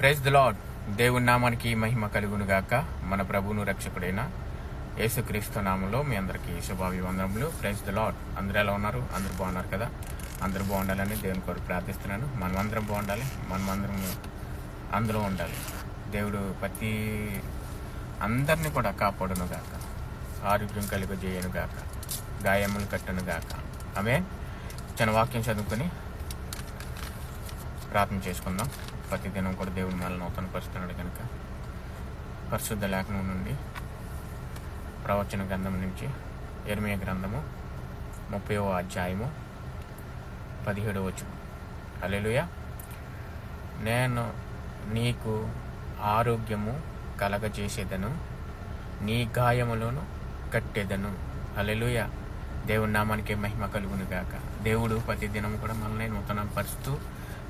Praise the lord. దేవుని నామానికి మహిమ కలుగును గాక. మన ప్రభువును రక్షకుడైన యేసుక్రీస్తు నామంలో మీ అందరికీ శుభాభివందనములు. Praise the lord. అందరూ ఎలా ఉన్నారు? అందరూ బాగున్నారు కదా? అందరూ బాగుండాలని దేవుని కొరకు ప్రార్థిస్తున్నాను. మనమందరం బాగుండాలి, మనమందరం అందులో ఉండాలి. దేవుడు ప్రతి అందరినీ కూడా కాపాడును గాక, ఆరోగ్యం కలుగజేయను గాక, గాయములు కట్టును గాక. ఆమె చిన్న వాక్యం చదువుకొని ప్రార్థన చేసుకుందాం. ప్రతిదినం కూడా దేవుడు మనల్ని నూతన పరుస్తున్నాడు కనుక పరిశుద్ధ లేఖనం నుండి ప్రవచన గ్రంథం నుంచి యెరెమీయా గ్రంథము 30వ అధ్యాయము 17వ వచనం. హల్లెలూయా. నేను నీకు ఆరోగ్యము కలగజేసేదను, నీ గాయములను కట్టేదను. హల్లెలూయా. దేవుని నామానికి మహిమ కలుగును గాక. దేవుడు ప్రతి దినం కూడా మనల్ని నూతన పరుస్తూ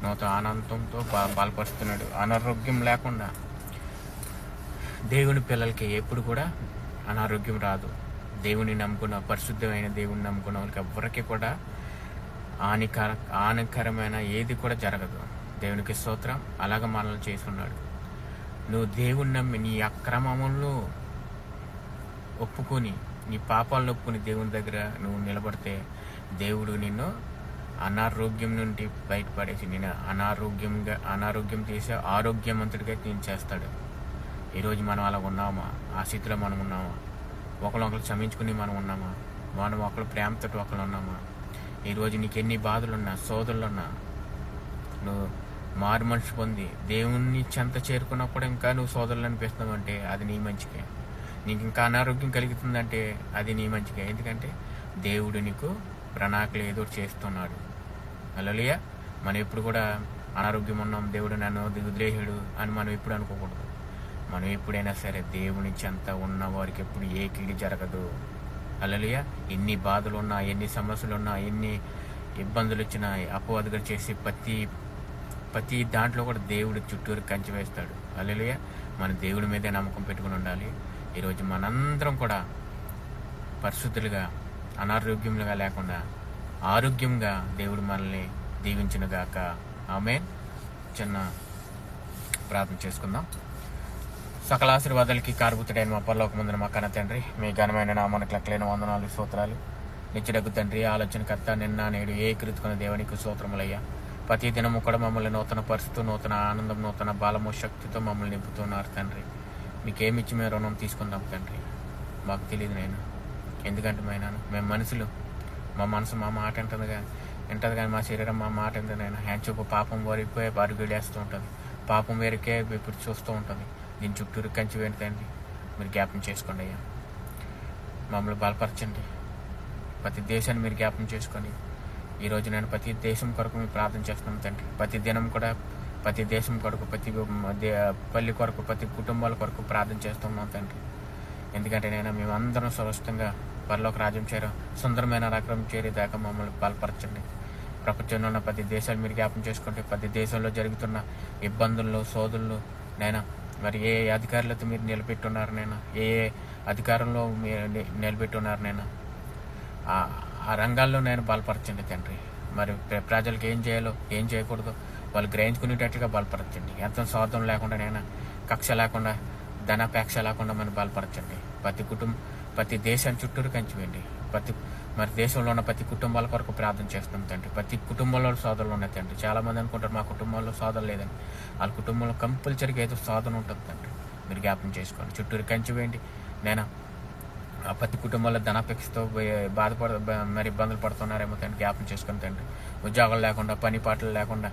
నూతన ఆనందంతో బలపరుస్తున్నాడు. అనారోగ్యం లేకుండా దేవుని పిల్లలకి ఎప్పుడు కూడా అనారోగ్యం రాదు. దేవుని నమ్ముకున్న, పరిశుద్ధమైన దేవుని నమ్ముకున్న వాళ్ళకి ఎవరికి కూడా హానికరమైన ఏది కూడా జరగదు. దేవునికి స్తోత్రం. అలాగ మనల్ని చేసుకున్నాడు. నువ్వు దేవుని నమ్మి నీ అక్రమములను ఒప్పుకొని, నీ పాపాలను ఒప్పుకొని దేవుని దగ్గర నువ్వు నిలబడితే దేవుడు నిన్ను అనారోగ్యం నుండి బయటపడేసి నేను అనారోగ్యం చేసి ఆరోగ్యవంతుడిగా నేను చేస్తాడు. ఈరోజు మనం అలా ఉన్నామా? ఆ స్థితిలో మనం ఉన్నామా? ఒకరు క్షమించుకుని మనం ఉన్నామా? మనం ఒకరు ప్రేమతో ఒకరు ఉన్నామా? ఈరోజు నీకు ఎన్ని బాధలున్నా, సోదరులున్నా, నువ్వు మారు మనిషి పొంది దేవుణ్ణి చెంత చేరుకున్నప్పుడు ఇంకా నువ్వు సోదరులు అనిపిస్తున్నావు అంటే అది నీ మంచికే. నీకు ఇంకా అనారోగ్యం కలుగుతుందంటే అది నీ మంచికే. ఎందుకంటే దేవుడు నీకు ప్రణాళికలు ఏదో చేస్తున్నాడు. హల్లెలూయా. మనం ఎప్పుడు కూడా అనారోగ్యం ఉన్నాం, దేవుడు నన్ను వదిలేసాడు అని మనం ఎప్పుడు అనుకోకూడదు. మనం ఎప్పుడైనా సరే దేవుని చెంత ఉన్న వారికి ఎప్పుడు ఏ కీడు జరగదు. హల్లెలూయా. ఎన్ని బాధలు ఉన్నా, ఎన్ని సమస్యలు ఉన్నా, ఎన్ని ఇబ్బందులు వచ్చినా, అపవాదుగా చేసి ప్రతి దాంట్లో కూడా దేవుడు చుట్టూరు కంచి వేస్తాడు. హల్లెలూయా. మన దేవుడి మీదే నమ్మకం పెట్టుకుని ఉండాలి. ఈరోజు మనందరం కూడా పరిశుద్ధులుగా, అనారోగ్యంగా లేకుండా ఆరోగ్యంగా దేవుడు మనల్ని దీవించునుగాక. ఆమేన్. చిన్న ప్రార్థన చేసుకుందాం. సకల ఆశీర్వాదాలకి కారుబుతుడైన మా పరలోకమందున మా కన్న తండ్రి, మీ ఘనమైన నామానికి లెక్కలేని వందనాలు, స్తోత్రాలు. నిత్యుడగు తండ్రి, ఆలోచనకర్త, నిన్న నేడు ఏకీకృతుకున్న దేవునికి స్తోత్రములయ్యా. ప్రతి దినము కూడా మమ్మల్ని నూతన పరిస్థితు, నూతన ఆనందం, నూతన బలము, శక్తితో మమ్మల్ని నింపుతున్నారు తండ్రి. మీకేమిచ్చి మేము రుణం తీసుకుందాం తండ్రి? మాకు తెలియదు నేను. ఎందుకంటే మేము మనుషులు, మా మనసు మా మాట వింటుంది కానీ మా శరీరం మా మాట వింటుంది. నేను హ్యాండ్ చూపు పాపం వరిపోయి అడుగులేస్తూ ఉంటుంది. పాపం వేరికే ఇప్పుడు చూస్తూ ఉంటుంది. దీని చుట్టూరు కంచి వెంటండి. మీరు జ్ఞాపం చేసుకోండి అయ్యా. మమ్మల్ని బలపరచండి. ప్రతి దేశాన్ని మీరు జ్ఞాపం చేసుకొని ఈరోజు నేను ప్రతి దేశం కొరకు మేము ప్రార్థన చేస్తున్నాం తండ్రి. ప్రతి దినం కూడా ప్రతి దేశం కొరకు, ప్రతి పల్లి కొరకు, ప్రతి కుటుంబాల కొరకు ప్రార్థన చేస్తున్నాం తండ్రి. ఎందుకంటే మేమందరం సురక్షితంగా పరలోక రాజ్యం సుందరమైన నగరం చేరేదాకా మమ్మల్ని బలపరచండి. ప్రపంచంలో ఉన్న ప్రతి దేశాలు మీరు జ్ఞాపం చేసుకుంటే ప్రతి దేశంలో జరుగుతున్న ఇబ్బందుల్లో, సోదరులు మరి ఏ అధికారులతో మీరు నిలబెట్టున్నారు ఏ అధికారంలో మీరు నిలబెట్టున్నారు ఆ రంగాల్లో బలపరచండి తండ్రి. మరి ప్రజలకు ఏం చేయాలో, ఏం చేయకూడదో వాళ్ళు గ్రహించుకునేటట్టుగా బలపరచండి. ఎంత స్వార్థం లేకుండా కక్ష లేకుండా, ధనాపేక్ష లేకుండా మనం బలపరచండి. ప్రతి దేశాన్ని చుట్టూరు కంచివేయండి. మరి దేశంలో ఉన్న ప్రతి కుటుంబాల కొరకు ప్రార్థన చేస్తాం తండ్రి. ప్రతి కుటుంబంలో సోదరులు ఉన్నాయి తండ్రి. చాలామంది అనుకుంటారు మా కుటుంబంలో సోదరు లేదని. వాళ్ళ కుటుంబంలో కంపల్సరీగా ఏదో సోదరు ఉంటుంది తండ్రి. మీరు జ్ఞాపం చేసుకోండి. చుట్టూరు కంచివేయండి. ప్రతి కుటుంబంలో ధనాపేక్షతో మరి ఇబ్బందులు పడుతున్నారేమో తండ్రి. జ్ఞాపం చేసుకుని తండ్రి. ఉద్యోగాలు లేకుండా, పని పాటలు లేకుండా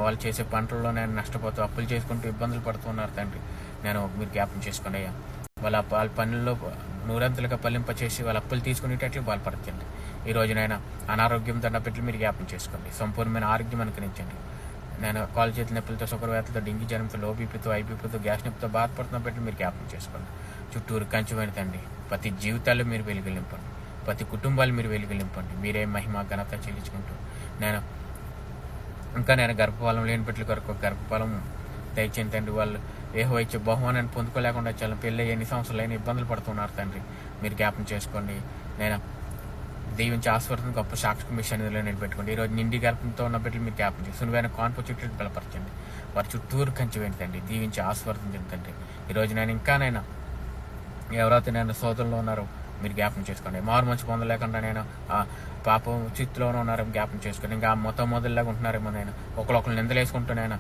వాళ్ళు చేసే పంటల్లో నష్టపోతూ అప్పులు చేసుకుంటూ ఇబ్బందులు పడుతున్నారు తండ్రి. మీరు జ్ఞాపం చేసుకోండి అయ్యా. వాళ్ళ పనుల్లో నూరంతులుగా పల్లింపచేసి వాళ్ళ అప్పులు తీసుకునేటట్లు బలపరచండి. ఈరోజు అనారోగ్యం దండపెట్టి మీరు జ్ఞాపం చేసుకోండి. సంపూర్ణమైన ఆరోగ్యం అనుకరించండి. కాలు చేతుల నొప్పులతో, షుగర్వ్యాధులతో, డెంగ్యూ జ్వరంతో, లో బీపీతో, ఐబీపీతో, గ్యాస్ నొప్పితో బాధపడుతున్న పెట్టి మీరు జ్ఞాపం చేసుకోండి. చుట్టూరు కంచెమైన తండ్రి. ప్రతి జీవితాల్లో మీరు వెలుగులింపండి. ప్రతి కుటుంబాలు మీరు వెలుగులింపండి. మీరే మహిమ ఘనత చెల్లించుకుంటూ గర్భఫలం లేని బిడ్డల కొరకు గర్భఫలం దయచేయండి తండ్రి. వాళ్ళు యెహోవా ఇచ్చే బహుమానాన్ని పొందుకోలేకుండా చాలా పెళ్ళి ఎన్ని సంవత్సరాలు అయినా ఇబ్బందులు పడుతున్నారు తండ్రి. మీరు జ్ఞాపం చేసుకోండి. దీవించి ఆస్వాదం గొప్ప సాక్షి మీ సన్నిధిలో నిలబెట్టుకోండి. ఈరోజు నిండి గర్భంతో ఉన్న బిడ్డలు మీరు జ్ఞాపకం చేసి సులువైన కాన్పు చుట్టూ బలపరచండి. వారి చుట్టూరు కంచి వెంటండి. దీవించి ఆస్వాదం తండ్రి. ఈరోజు నేను ఇంకానైనా ఎవరైతే నేను సోదరులు ఉన్నారో మీరు జ్ఞాపకం చేసుకోండి. మారు మంచి పొందలేకుండా నేను పాపం చిత్తులోనే ఉన్నారో జ్ఞాపకం చేసుకోండి. ఇంకా మొత్తం మొదలులాగా ఉంటున్నారేమో నేను ఒకరు నిందలేసుకుంటూ నేను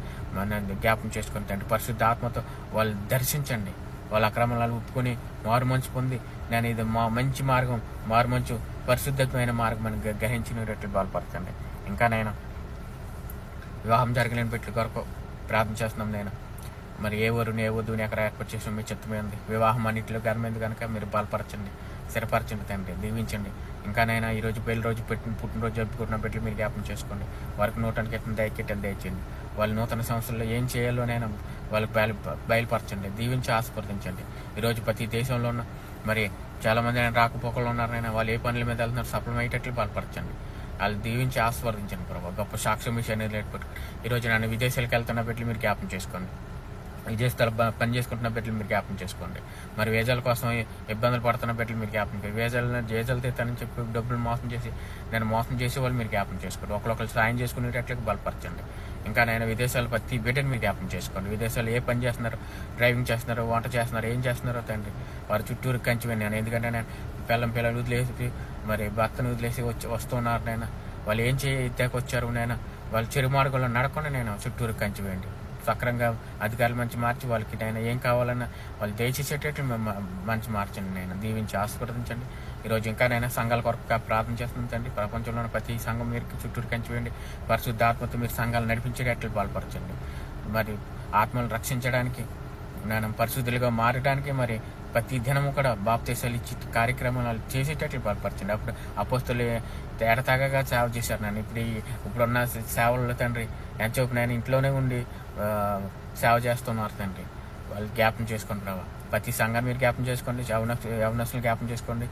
జ్ఞాపకం చేసుకుని తండ్రి. పరిశుద్ధ ఆత్మతో వాళ్ళు దర్శించండి. వాళ్ళ అక్రమాలను ఒప్పుకొని మారు మంచి పొంది నేను ఇది మంచి మార్గం, మారు మంచు పరిశుద్ధమైన మార్గం అని గ్రహించినట్లు బలపరచండి. ఇంకా నేను వివాహం జరగలేని పెట్టి కొరకు ప్రార్థన చేస్తున్నాం. నేను మరి ఏ వరుని ఏ వధువుని ఎక్కడ ఏర్పాటు చేసిన మీ చిత్తమే ఉంది. వివాహం అన్నింటిలో గర్మైంది కనుక మీరు బలపరచండి, స్థిరపరచండి తండ్రి. దీవించండి. ఇంకానైనా ఈరోజు పెళ్లి రోజు పుట్టినరోజు జరుపుకుంటున్న బిడ్డలు మీరు జ్ఞాపకం చేసుకోండి. వారికి నూతనకి ఎట్టిన దయకెట్టని దయచేయండి. వాళ్ళు నూతన సంవత్సరంలో ఏం చేయాలో నేను వాళ్ళకి బయలుపరచండి. దీవించి ఆస్వాదించండి. ఈరోజు ప్రతి దేశంలో ఉన్న మరి చాలామంది ఆయన రాకపోకలు ఉన్నారైనా వాళ్ళు ఏ పనుల మీద వెళ్తున్నారు సఫలమయ్యేటట్లు బలపరచండి. వాళ్ళు దీవించి ఆస్వాదించండి ప్రభావ. గొప్ప సాక్ష్యం మీ అనేది లేకపోతే ఈరోజు నన్ను విదేశాలకు వెళ్తున్న బిడ్డలు మీరు జ్ఞాపకం చేసుకోండి. విదేశాలు పని చేసుకుంటున్న బిడ్డలు మీరు జ్ఞాపకం చేసుకోండి. మరి వేజాల కోసం ఇబ్బందులు పడుతున్న బిడ్డలు మీరు జ్ఞాపకం చేయండి. వేజాలు తెస్తానని చెప్పి డబ్బులు మోసం చేసి వాళ్ళు మీరు జ్ఞాపకం చేసుకోండి. ఒకరు సాయం చేసుకునేటట్లుగా బలపరచండి. ఇంకా నేను విదేశాలు ప్రతి బిడ్డని మీరు జ్ఞాపకం చేసుకోండి. విదేశాలు ఏ పని చేస్తున్నారు, డ్రైవింగ్ చేస్తున్నారు, వంట చేస్తున్నారు, ఏం చేస్తున్నారో తండ్రి వారి చుట్టూరు కంచి నేను. ఎందుకంటే నేను పిల్లలు వదిలేసి మరి భర్తను వదిలేసి వస్తున్నారు నేను. వాళ్ళు ఏం చేయడానికి వచ్చారు నేను, వాళ్ళు చెరుమాడుగులో నడకుండా నేను చుట్టూరు కంచి వేయండి. సక్రంగా అధికారులు మంచి మార్చి వాళ్ళకి నేను ఏం కావాలన్నా వాళ్ళు దయచేసేటట్టు మంచి మార్చండి. నేను దీవించి ఆస్వాదించండి. ఈరోజు ఇంకా నేను సంఘాల కొరకు ప్రార్థన చేస్తున్నాను తండ్రి. ప్రపంచంలో ప్రతి సంఘం మీరు చుట్టూరు కంచి వేయండి. పరిశుద్ధాత్మతో మీరు సంఘాలు నడిపించేటట్లు బలపరచండి. మరి ఆత్మలు రక్షించడానికి నేను పరిశుద్ధులుగా మారడానికి మరి ప్రతి దినము కూడా బాప్తీసాలు ఇచ్చి కార్యక్రమాలు చేసేటట్లు బలపరచండి. అప్పుడు అపోస్తులు తేడతాగా సేవ చేశారు. నేను ఇప్పుడున్న సేవల్లో తండ్రి ఎంతసేపు నేను ఇంట్లోనే ఉండి సేవ చేస్తున్నారు తండ్రి. వాళ్ళు జ్ఞాపం చేసుకోండి ప్రభావ. ప్రతి సంఘాన్ని మీరు జ్ఞాపం చేసుకోండి. యవనస్తులు జ్ఞాపం చేసుకోండి.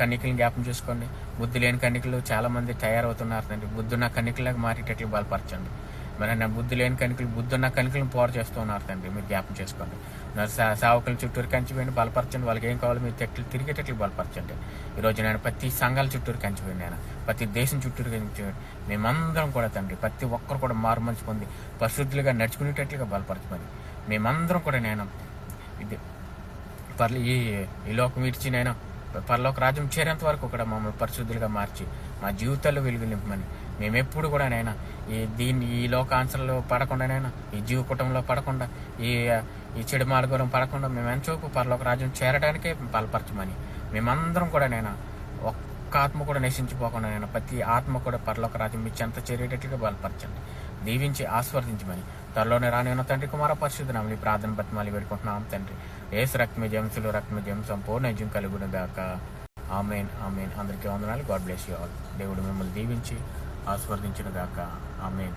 కన్నికలను జ్ఞాపం చేసుకోండి. బుద్ధి లేని కన్నికలు చాలా మంది తయారవుతున్నారు తండ్రి. బుద్ధున్న కన్నికలకు మారేటట్లు బలపరచండి. మరి నా బుద్ధి లేని కనికలు బుద్ధున్న కనికలను పోరు చేస్తూ ఉన్నారు తండ్రి. మీరు జ్ఞాపం చేసుకోండి. సేవకుల చుట్టూరు కంచివేయండి, బలపరచండి. వాళ్ళకి ఏం కావాలో మీరు తిరిగేటట్లు బలపరచండి. ఈరోజు నేను ప్రతి సంఘాల చుట్టూరు కంచివేయండి. నేను ప్రతి దేశం చుట్టూరు కంచివేయండి. మేమందరం కూడా తండ్రి ప్రతి ఒక్కరు కూడా మారు మంచి పొంది పరిశుద్ధులుగా నడుచుకునేటట్లుగా బలపరచమని మేమందరం కూడా నేను ఇది ఈ లోకం విడిచి నేను పరలోక రాజ్యం చేరేంత వరకు కూడా మమ్మల్ని పరిశుద్ధులుగా మార్చి మా జీవితాల్లో వెలుగు నింపమని మేమెప్పుడు కూడా నైనా ఈ లోకాంశంలో పడకుండానైనా ఈ జీవ కుటుంబంలో పడకుండా ఈ చెడు మార్గం పడకుండా మేము ఎంచోపు పరలోక రాజ్యం చేరడానికే బలపరచమని మేమందరం కూడా నేను ఒక్క ఆత్మ కూడా నశించిపోకుండా నేను ప్రతి ఆత్మ కూడా పరలోక రాజ్యం మీ చెంత చేరేటట్లుగా బలపరచండి. దీవించి ఆస్వాదించమని త్వరలోనే రాని తండ్రి కుమార పరిశుద్ధనామని ప్రార్థన బతిమాలి వేడుకుంటున్నాం తండ్రి. ఏసు రక్తమే జంసులు రక్తమే జం సంపూర్ణ జం కలుగును గాక. Amen amen. అందరికీ వందనాలు. God bless you all. దేవుడు మిమ్మల్ని దీవించి ఆస్వాదించును గాక. ఆమెన్.